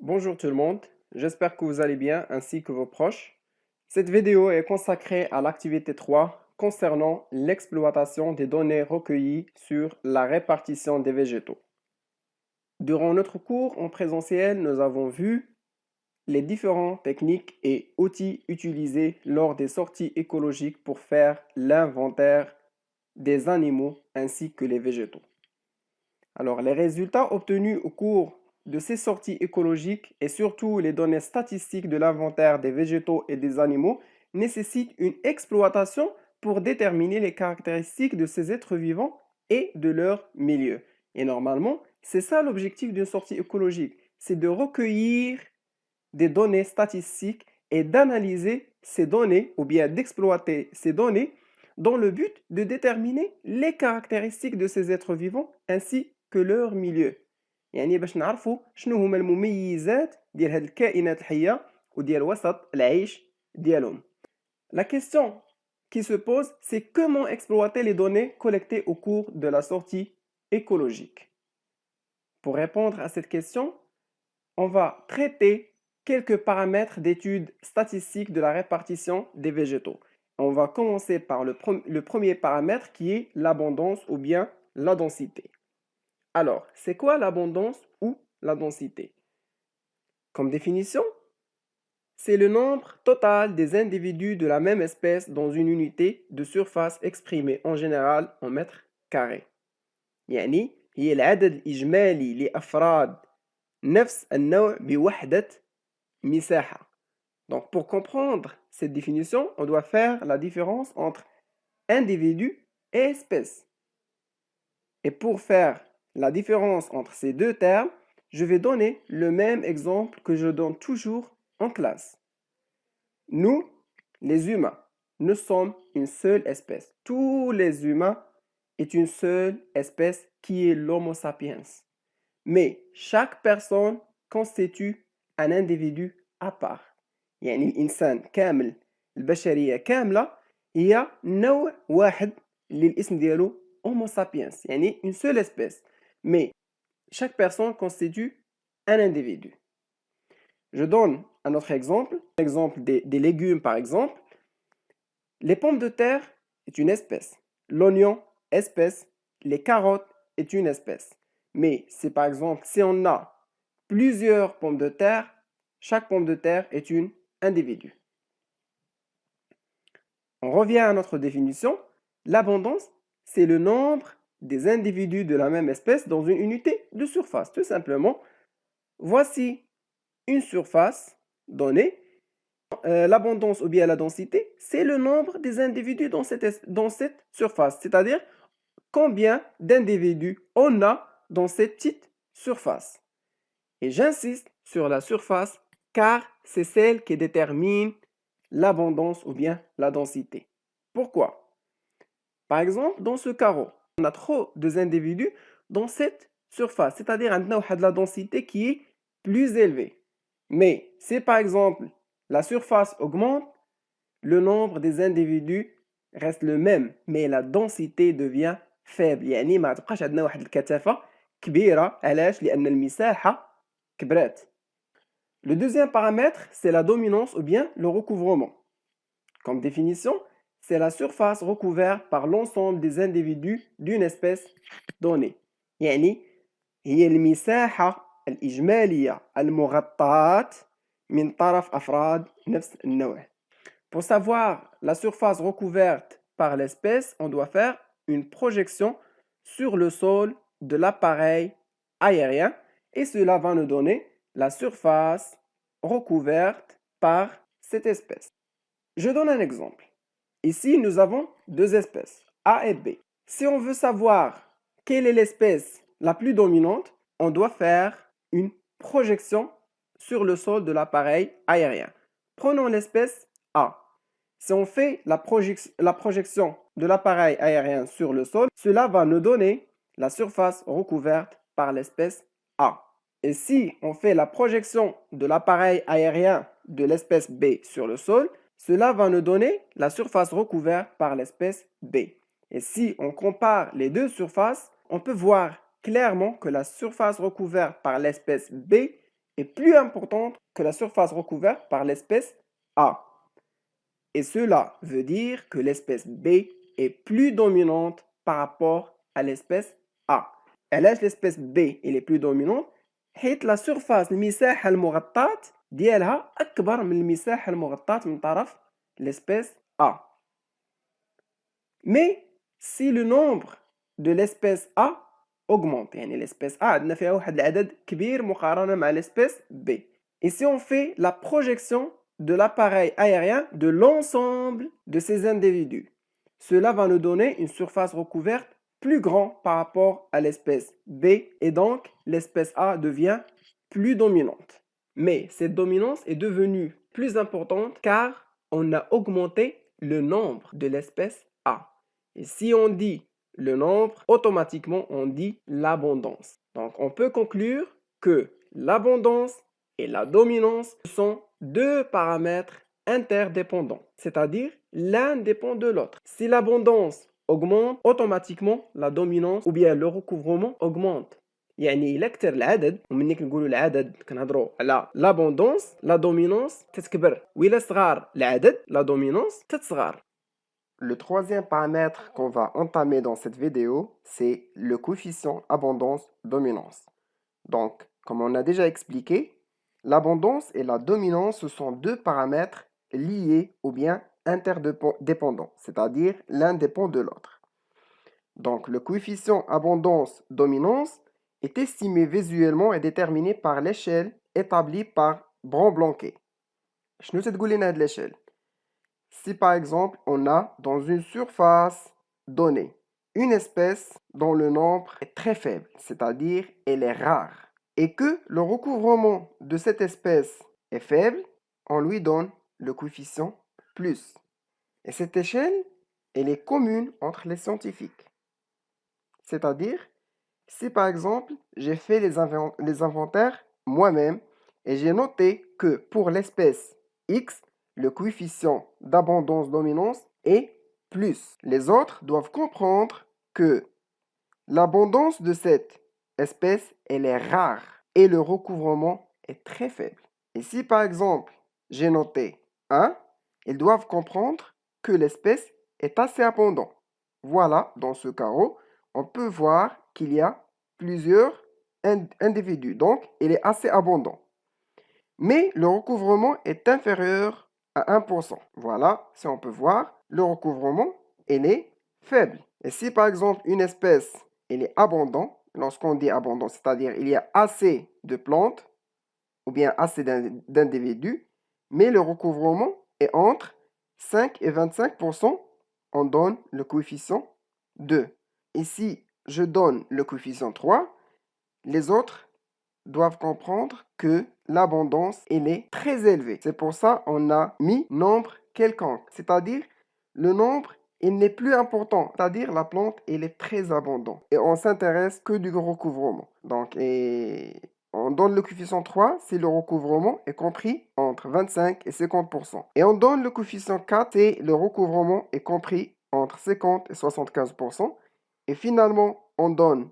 Bonjour tout le monde, j'espère que vous allez bien ainsi que vos proches. Cette vidéo est consacrée à l'activité 3 concernant l'exploitation des données recueillies sur la répartition des végétaux. Durant notre cours en présentiel, nous avons vu les différentes techniques et outils utilisés lors des sorties écologiques pour faire l'inventaire des animaux ainsi que les végétaux. Alors, les résultats obtenus au cours de ces sorties écologiques et surtout les données statistiques de l'inventaire des végétaux et des animaux nécessitent une exploitation pour déterminer les caractéristiques de ces êtres vivants et de leur milieu. Et normalement, c'est ça l'objectif d'une sortie écologique, c'est de recueillir des données statistiques et d'analyser ces données ou bien d'exploiter ces données dans le but de déterminer les caractéristiques de ces êtres vivants ainsi que leur milieu. يعني باش نعرفوا شنو هما المميزات ديال هاد الكائنات الحية وديال وسط العيش ديالهم. La question qui se pose, c'est comment exploiter les données collectées au cours de la sortie écologique. Pour répondre à cette question, on va traiter quelques paramètres d'études statistiques de la répartition des végétaux. On va commencer par le premier paramètre qui est l'abondance ou bien la densité. Alors, c'est quoi l'abondance ou la densité? Comme définition, c'est le nombre total des individus de la même espèce dans une unité de surface exprimée en général en mètres carrés. يعني هي العدد الإجمالي لأفراد نفس النوع بوحدة مساحة. Donc, pour comprendre cette définition, on doit faire la différence entre individu et espèce. Et pour faire la différence entre ces deux termes, je vais donner le même exemple que je donne toujours en classe. Nous, les humains, nous sommes une seule espèce. Tous les humains est une seule espèce qui est l'Homo sapiens. Mais chaque personne constitue un individu à part. يعني الإنسان كامل البشرية كاملة هي نوع واحد اللي الاسم ديالو Homo sapiens يعني une seule espèce. Mais chaque personne constitue un individu. Je donne un autre exemple, l'exemple des légumes par exemple. Les pommes de terre est une espèce. L'oignon, espèce. Les carottes est une espèce. Mais c'est par exemple si on a plusieurs pommes de terre, chaque pomme de terre est une individu. On revient à notre définition. L'abondance, c'est le nombre des individus de la même espèce dans une unité de surface. Tout simplement, voici une surface donnée. L'abondance ou bien la densité, c'est le nombre des individus dans cette surface. C'est-à-dire combien d'individus on a dans cette petite surface. Et j'insiste sur la surface car c'est celle qui détermine l'abondance ou bien la densité. Pourquoi? Par exemple, dans ce carreau, on a trop d'individus dans cette surface, c'est-à-dire on a de la densité qui est plus élevée. Mais si par exemple la surface augmente, le nombre des individus reste le même, mais la densité devient faible. يعني ما تبقاش عندنا واحد الكثافة كبيرة. علاش؟ لأن المساحة كبرات. Le deuxième paramètre, c'est la dominance ou bien le recouvrement. Comme définition, c'est la surface recouverte par l'ensemble des individus d'une espèce donnée. يعني هي المساحة الإجمالية المغطاة من طرف أفراد نفس النوع. Pour savoir la surface recouverte par l'espèce, on doit faire une projection sur le sol de l'appareil aérien et cela va nous donner la surface recouverte par cette espèce. Je donne un exemple. Ici, nous avons deux espèces, A et B. Si on veut savoir quelle est l'espèce la plus dominante, on doit faire une projection sur le sol de l'appareil aérien. Prenons l'espèce A. Si on fait la projection de l'appareil aérien sur le sol, cela va nous donner la surface recouverte par l'espèce A. Et si on fait la projection de l'appareil aérien de l'espèce B sur le sol, cela va nous donner la surface recouverte par l'espèce B. Et si on compare les deux surfaces, on peut voir clairement que la surface recouverte par l'espèce B est plus importante que la surface recouverte par l'espèce A. Et cela veut dire que l'espèce B est plus dominante par rapport à l'espèce A. علاش l'espèce B est plus dominante؟ حيث la surface المساحة المغطاة ديالها أكبر من المساحة المغطاة من طرف l'espèce A. Mais si le nombre de l'espèce A augmente, يعني l'espèce A عندنا فيها واحد العدد كبير مقارنة مع l'espèce B. Et si on fait la projection de l'appareil aérien de l'ensemble de ces individus, cela va nous donner une surface recouverte plus grande par rapport à l'espèce B et donc l'espèce A devient plus dominante. Mais cette dominance est devenue plus importante car on a augmenté le nombre de l'espèce A. Et si on dit le nombre, automatiquement on dit l'abondance. Donc on peut conclure que l'abondance et la dominance sont deux paramètres interdépendants, c'est-à-dire l'un dépend de l'autre. Si l'abondance augmente, automatiquement la dominance ou bien le recouvrement augmente. يعني إلا كتر العدد ومنك نقولوا العدد كنهضروا على l'abondance, la dominance تتكبر وإلا صغار العدد la dominance تتصغر. Le troisième paramètre qu'on va entamer dans cette vidéo, c'est le coefficient abondance-dominance. Donc, comme on a déjà expliqué, l'abondance et la dominance, ce sont deux paramètres liés ou bien interdépendants, c'est-à-dire l'un dépend de l'autre. Donc, le coefficient abondance-dominance est estimé visuellement et déterminé par l'échelle établie par Brand-Blanquet. شنو تتقول لنا هاد l'échelle؟ Si par exemple, on a dans une surface donnée une espèce dont le nombre est très faible, c'est-à-dire elle est rare, et que le recouvrement de cette espèce est faible, on lui donne le coefficient plus. Et cette échelle, elle est commune entre les scientifiques. C'est-à-dire, si par exemple, j'ai fait les inventaires moi-même et j'ai noté que pour l'espèce X, le coefficient d'abondance-dominance est plus. Les autres doivent comprendre que l'abondance de cette espèce, elle est rare et le recouvrement est très faible. Et si par exemple, j'ai noté 1, ils doivent comprendre que l'espèce est assez abondante. Voilà, dans ce carreau, on peut voir qu'il y a plusieurs individus, donc il est assez abondant. Mais le recouvrement est inférieur à 1%. Voilà, si on peut voir, le recouvrement, il est faible. Et si par exemple une espèce, elle est abondante, lorsqu'on dit abondant, c'est-à-dire il y a assez de plantes ou bien assez d'individus, mais le recouvrement est entre 5 et 25%, on donne le coefficient 2. Et si je donne le coefficient 3, les autres doivent comprendre que l'abondance, elle est très élevée. C'est pour ça qu'on a mis nombre quelconque, c'est-à-dire le nombre, il n'est plus important, c'est-à-dire la plante, elle est très abondante. Et on s'intéresse que du recouvrement. Donc, on donne le coefficient 3 si le recouvrement est compris entre 25 et 50%. Et on donne le coefficient 4 si le recouvrement est compris entre 50 et 75%. Et finalement, on donne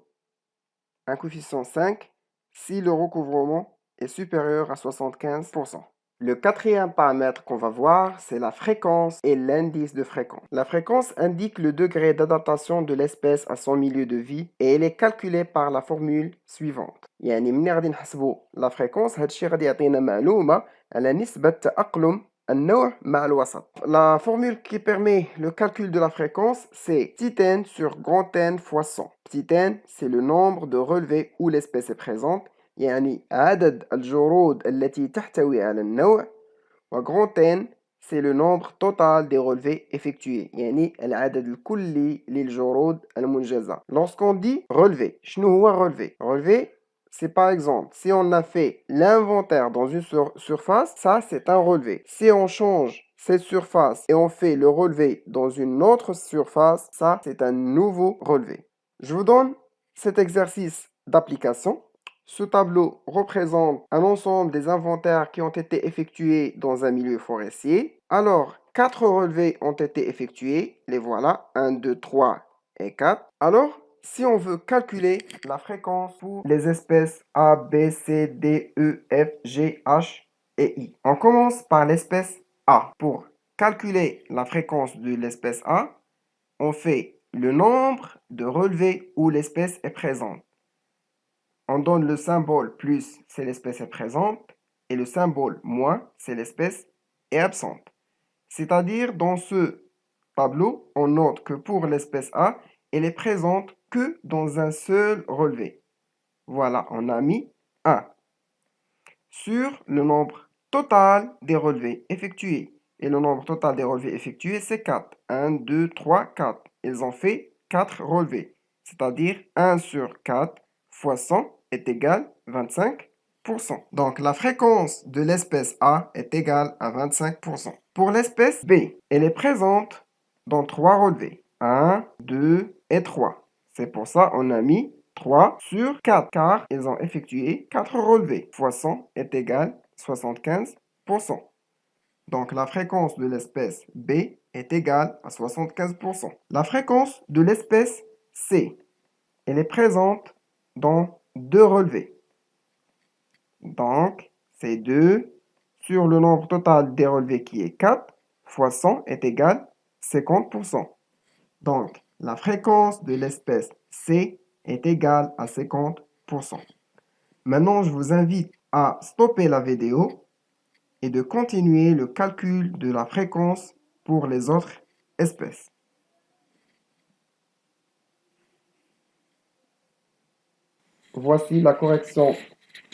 un coefficient 5 si le recouvrement est supérieur à 75%. Le quatrième paramètre qu'on va voir, c'est la fréquence et l'indice de fréquence. La fréquence indique le degré d'adaptation de l'espèce à son milieu de vie et elle est calculée par la formule suivante. يعني ملي غادي نحسبوا la fréquence هادشي غادي يعطينا معلومة على نسبة تأقلم النوع مع الوسط. La formule qui permet le calcul de la fréquence, c'est petit n sur grand N fois 100. Petit n, c'est le nombre de relevés où l'espèce est présente. يعني عدد الجرود التي تحتوي على النوع وغران N c'est le nombre total des relevés effectués يعني العدد الكلي للجرود المنجزة. Lorsqu'on dit relevé, شنو هو relevé? Relevé, c'est par exemple, si on a fait l'inventaire dans une surface, ça c'est un relevé. Si on change cette surface et on fait le relevé dans une autre surface, ça c'est un nouveau relevé. Je vous donne cet exercice d'application. Ce tableau représente un ensemble des inventaires qui ont été effectués dans un milieu forestier. Alors, 4 relevés ont été effectués. Les voilà, 1, 2, 3 et 4. Alors, Si on veut calculer la fréquence pour les espèces A, B, C, D, E, F, G, H et I, on commence par l'espèce A. Pour calculer la fréquence de l'espèce A, on fait le nombre de relevés où l'espèce est présente. On donne le symbole plus, c'est l'espèce est présente, et le symbole moins, c'est l'espèce est absente. C'est-à-dire, dans ce tableau, on note que pour l'espèce A, elle est présente que dans un seul relevé. Voilà, on a mis 1 sur le nombre total des relevés effectués. Et le nombre total des relevés effectués, c'est 4. 1, 2, 3, 4. Ils ont fait 4 relevés. C'est-à-dire 1 sur 4 fois 100 est égal à 25%. Donc la fréquence de l'espèce A est égale à 25%. Pour l'espèce B, elle est présente dans 3 relevés. 1, 2 et 3. C'est pour ça qu'on a mis 3 sur 4, car ils ont effectué 4 relevés. Fois 100 est égal à 75%. Donc la fréquence de l'espèce B est égale à 75%. La fréquence de l'espèce C, elle est présente dans 2 relevés. Donc, c'est 2 sur le nombre total des relevés qui est 4 fois 100 est égal à 50%. Donc, la fréquence de l'espèce C est égale à 50%. Maintenant, je vous invite à stopper la vidéo et de continuer le calcul de la fréquence pour les autres espèces. Voici la correction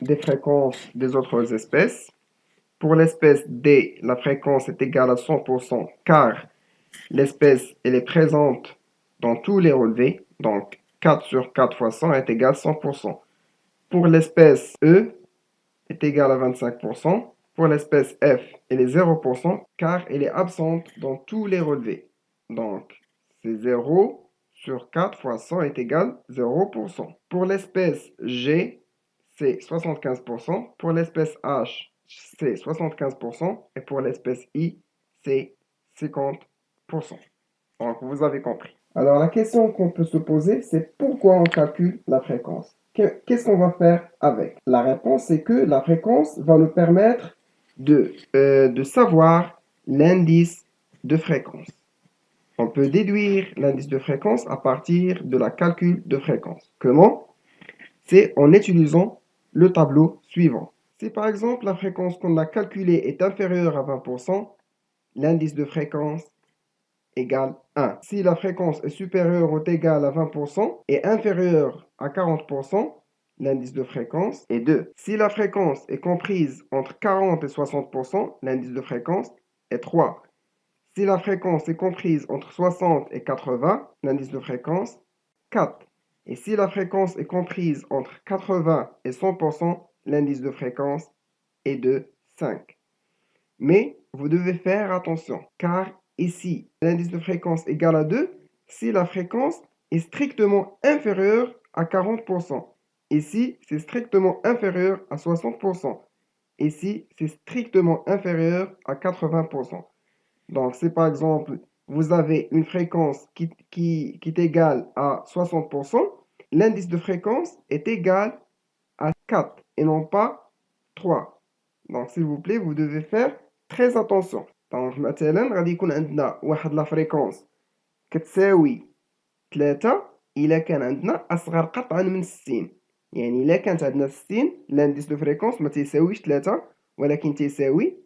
des fréquences des autres espèces. Pour l'espèce D, la fréquence est égale à 100% car l'espèce elle est présente dans tous les relevés. Donc, 4 sur 4 fois 100 est égal à 100%. Pour l'espèce E, est égal à 25%. Pour l'espèce F, elle est 0% car elle est absente dans tous les relevés. Donc, c'est 0 sur 4 fois 100 est égal à 0%. Pour l'espèce G, c'est 75%. Pour l'espèce H, c'est 75%. Et pour l'espèce I, c'est 50%. Donc, vous avez compris. Alors, la question qu'on peut se poser, c'est pourquoi on calcule la fréquence? Qu'est-ce qu'on va faire avec? La réponse, c'est que la fréquence va nous permettre de savoir l'indice de fréquence. On peut déduire l'indice de fréquence à partir de la calcul de fréquence. Comment? C'est en utilisant le tableau suivant. Si par exemple la fréquence qu'on a calculée est inférieure à 20%, l'indice de fréquence égale 1. Si la fréquence est supérieure ou égale à 20% et inférieure à 40%, l'indice de fréquence est 2. Si la fréquence est comprise entre 40 et 60%, l'indice de fréquence est 3. Si la fréquence est comprise entre 60 et 80, l'indice de fréquence 4. Et si la fréquence est comprise entre 80 et 100%, l'indice de fréquence est de 5. Mais vous devez faire attention, car ici, l'indice de fréquence égale à 2 si la fréquence est strictement inférieure à 40%. Ici, c'est strictement inférieur à 60%. Ici, c'est strictement inférieur à 80%. Donc, si par exemple, vous avez une fréquence qui est égale à 60%, l'indice de fréquence est égal à 4 et non pas 3. Donc, s'il vous plaît, vous devez faire très attention. Donc, مثلا غادي يكون عندنا واحد لا فريكونس كتساوي 3 إلا كان عندنا أصغر قطعا من 60. يعني إلا كانت عندنا 60 لانديس دو فريكونس ما تيساويش 3 ولكن تيساوي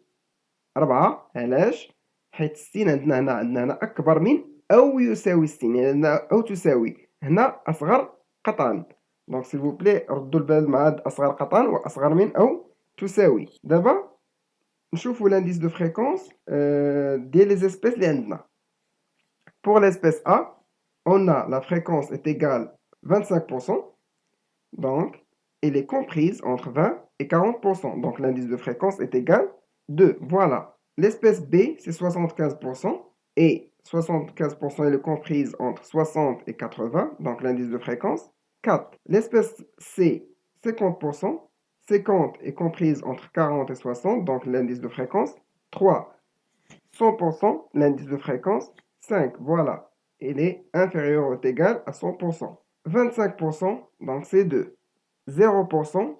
4. علاش؟ حيت 60 عندنا هنا أكبر من أو يساوي 60. يعني عندنا أو تساوي هنا أصغر قطعا. دونك s'il vous plaît ردوا البال مع هاد أصغر قطعا وأصغر من أو تساوي. دابا نشوفوا l'indice de fréquence ديال les espèces اللي عندنا. Pour l'espèce A, on a la fréquence est égale 25%. Donc, elle est comprise entre 20 et 40%. Donc, l'indice de fréquence est égal 2. Voilà. L'espèce B, c'est 75%. Et 75%, elle est comprise entre 60 et 80. Donc, l'indice de fréquence 4. L'espèce C, 50%. 50 est comprise entre 40 et 60. Donc, l'indice de fréquence 3. 100%, l'indice de fréquence 5. Voilà. Il est inférieur ou égal à 100%. 25%, donc c'est 2. 0%,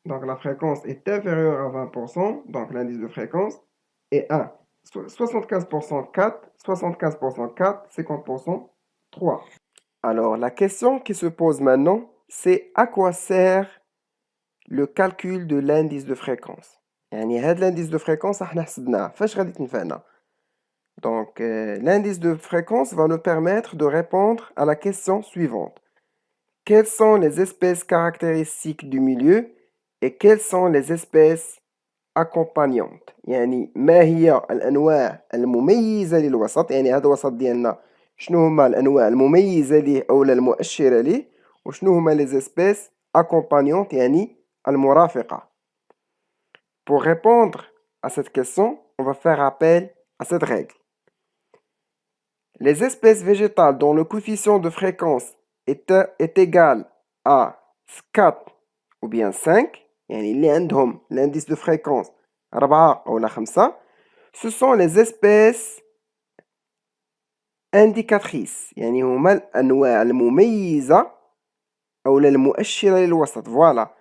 donc la fréquence est inférieure à 20%, donc l'indice de fréquence, et 1. 75% 4, 75% 4, 50% 3. Alors, la question qui se pose maintenant, c'est à quoi sert le calcul de l'indice de fréquence. يعني هذا l'indice de fréquence احنا حسبناه فاش غادي تنفعنا. Donc, l'indice de fréquence va nous permettre de répondre à la question suivante. Quelles sont les espèces caractéristiques du milieu et quelles sont les espèces accompagnantes؟ يعني ما هي الأنواع المميزة للوسط؟ يعني هذا الوسط ديالنا شنو هما الأنواع المميزة ليه أو المؤشرة ليه وشنو هما les espèces accompagnantes يعني المرافقة. Pour répondre à cette question, on va faire appel à cette règle. Les espèces végétales dont le coefficient de fréquence est égal à 4 ou bien 5, يعني اللي عندهم l'indice de fréquence 4 أو 5, ce sont les espèces indicatrices, يعني هما الأنواع المميزة أو المؤشرة للوسط. Voilà.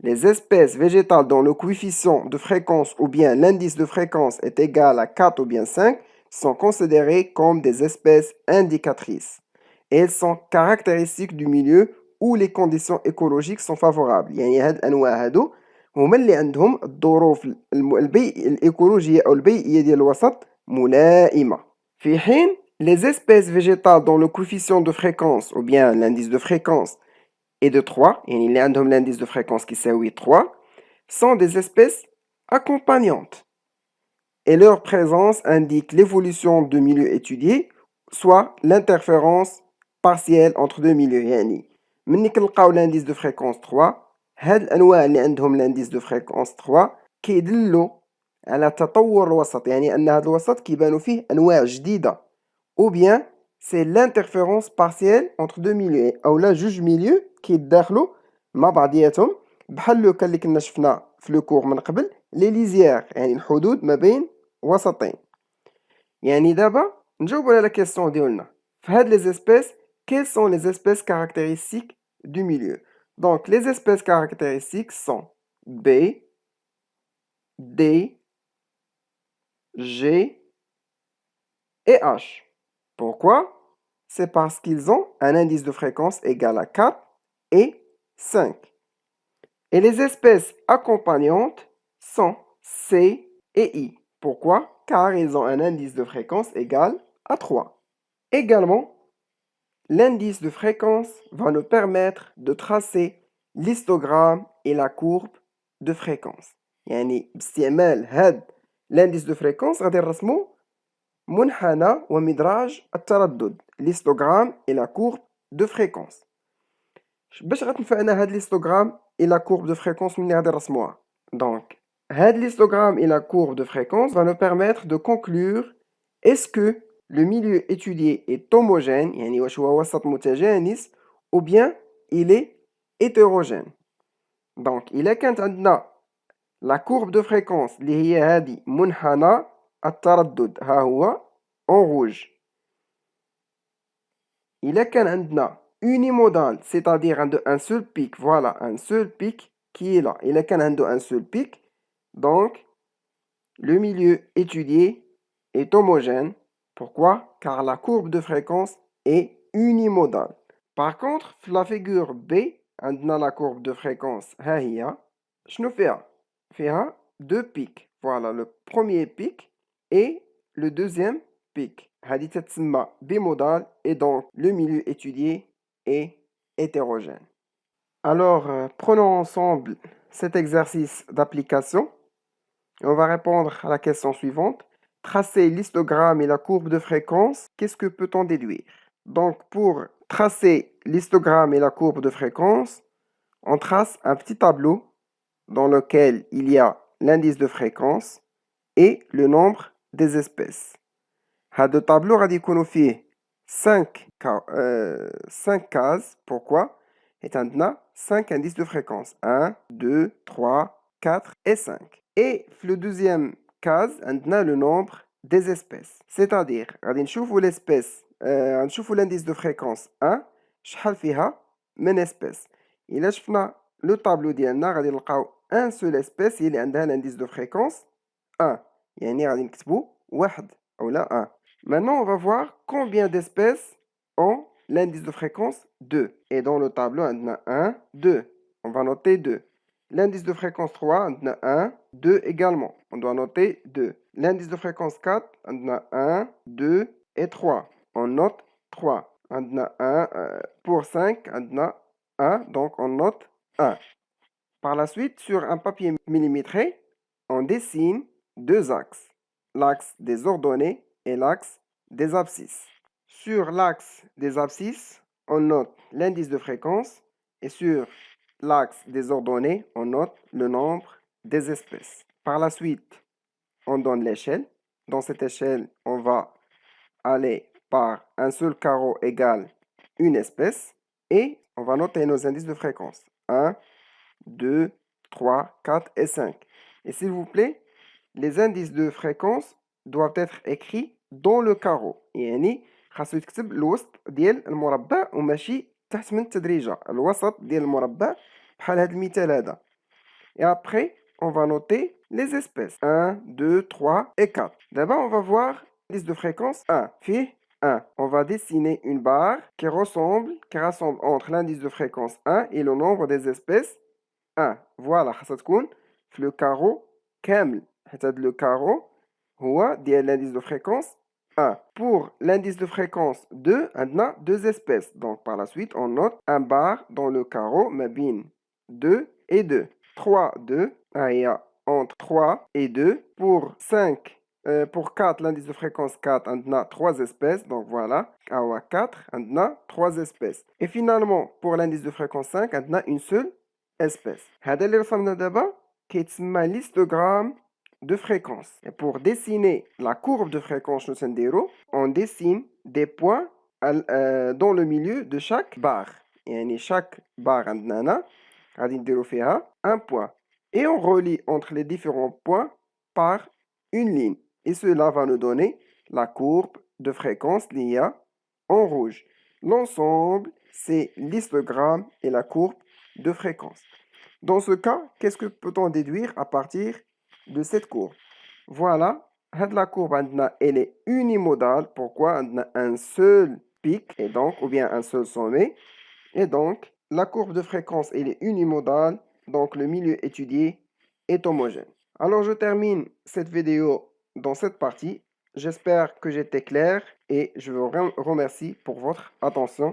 Les espèces végétales dont le coefficient de fréquence ou bien l'indice de fréquence est égal à 4 ou bien 5 sont considérées comme des espèces indicatrices. Et elles sont caractéristiques du milieu où les conditions écologiques sont favorables. يعني هاد الأنواع هادو هما اللي عندهم الظروف الإيكولوجية أو البيئية ديال الوسط ملائمة. في حين les espèces végétales dont le coefficient de fréquence ou bien l'indice de fréquence et de 3, et il y a l'indice de fréquence qui s'est 3, sont des espèces accompagnantes. Et leur présence indique l'évolution de milieux étudiés, soit l'interférence partielle entre deux milieux. يعني من كنلقاو l'indice de fréquence 3 هاد الأنواع اللي عندهم l'indice de fréquence 3 كيدلوا على تطور الوسط يعني أن هذا الوسط كيبانوا فيه أنواع جديدة ou bien c'est l'interférence partielle entre deux milieux أو لا جوج milieux كيتداخلوا مع بعضياتهم بحال لو كان اللي كنا شفنا في لو كور من قبل لي ليزيير يعني الحدود ما بين وسطين. يعني دابا نجاوبوا على لا كيسيون ديالنا في هاد لي espèces quelles sont les espèces caractéristiques du milieu. Donc les espèces caractéristiques sont B, D, G et H. Pourquoi? C'est parce qu'ils ont un indice de fréquence égal à 4 et 5. Et les espèces accompagnantes sont C et I. Pourquoi? Car ils ont un indice de fréquence égal à 3. Également, l'indice de fréquence va nous permettre de tracer l'histogramme et la courbe de fréquence. يعني باستعمال هاد l'indice de fréquence غادي نرسمو منحنى ومدراج التردد l'histogramme et la courbe de fréquence. باش غتنفعنا هاد l'histogramme et la courbe de fréquence ملي غادي نرسموها. Donc, هاد l'histogramme et la courbe de fréquence va nous permettre de conclure est-ce que le milieu étudié est homogène يعني واش هو وسط متجانس ou bien il est hétérogène. Donc, إلا كانت عندنا la courbe de fréquence اللي هي هادي منحنى التردد ها هو en rouge. إلا كان عندنا unimodal c'est-à-dire un seul pic, voilà un seul pic qui est là. إلا كان عنده un seul pic, donc le milieu étudié est homogène. Pourquoi? Car la courbe de fréquence est unimodale. Par contre, la figure B, عندنا la courbe de fréquence ها هي. شنو فيها؟ فيها deux pics. Voilà le premier pic et le deuxième pic. هذه تتسمى bimodal et donc le milieu étudié est hétérogène. Alors, prenons ensemble cet exercice d'application. On va répondre à la question suivante. Tracer l'histogramme et la courbe de fréquence, qu'est-ce que peut-on déduire? Donc, pour tracer l'histogramme et la courbe de fréquence, on trace un petit tableau dans lequel il y a l'indice de fréquence et le nombre des espèces. هذا الطابلو غادي يكونوا فيه 5 cases. Pourquoi? حيت عندنا 5 indices de fréquence 1, 2, 3, 4 et 5. Et le deuxième case عندنا le nombre des espèces. C'est-à-dire غادي نشوفوا l'espèce نشوفوا l'indice de fréquence 1 شحال فيها من espèce. إلا شفنا لو طابلو ديالنا غادي نلقاو ان سول espèce هي اللي عندها l'indice de fréquence 1. يعني غادي نكتبو واحد أولا 1. Maintenant, on va voir combien d'espèces ont l'indice de fréquence 2. Et dans le tableau, on a 1, 2. On va noter 2. L'indice de fréquence 3, on a 1, 2 également. On doit noter 2. L'indice de fréquence 4, on a 1, 2 et 3. On note 3. On a 1 pour 5, on a 1, donc on note 1. Par la suite, sur un papier millimétré, on dessine deux axes. L'axe des ordonnées et l'axe des abscisses. Sur l'axe des abscisses, on note l'indice de fréquence et sur l'axe des ordonnées, on note le nombre des espèces. Par la suite, on donne l'échelle. Dans cette échelle, on va aller par un seul carreau égale une espèce et on va noter nos indices de fréquence. 1, 2, 3, 4 et 5. Et s'il vous plaît, les indices de fréquence doivent être écrits dans le carreau. يعني خاصو يتكتب الوسط ديال المربع وماشي تحت من التدريجة. الوسط ديال المربع بحال هذا المثال هذا. Et après, on va noter les espèces. 1, 2, 3 et 4. D'abord, on va voir l'indice de fréquence 1. Fait 1. On va dessiner une barre qui rassemble entre l'indice de fréquence 1 et le nombre des espèces 1. Voilà, خاصها تكون في le carreau كامل. حيت هذا le carreau هو ديال l'indice de fréquence 1. Pour l'indice de fréquence 2, on a deux espèces. Donc par la suite, on note un bar dans le carreau ما بين 2 et 2. 3, 2, il y a entre 3 et 2. Pour 5, pour 4, l'indice de fréquence 4, on a 3 espèces. Donc voilà, 4, on a 3 espèces. Et finalement, pour l'indice de fréquence 5, on a une seule espèce. هذا اللي رسمنا دابا كيتسمى l'histogramme de fréquence. Et pour dessiner la courbe de fréquence, on dessine des points dans le milieu de chaque barre. يعني chaque barre عندنا غادي نديرو فيها un point. Et on relie entre les différents points par une ligne. Et cela va nous donner la courbe de fréquence qu'il y a en rouge. L'ensemble, c'est l'histogramme et la courbe de fréquence. Dans ce cas, qu'est-ce que peut-on déduire à partir de cette courbe? Voilà, la courbe elle est unimodale. Pourquoi? On a un seul pic et donc, ou bien un seul sommet. Et donc, la courbe de fréquence elle est unimodale. Donc, le milieu étudié est homogène. Alors, je termine cette vidéo dans cette partie. J'espère que j'étais clair et je vous remercie pour votre attention.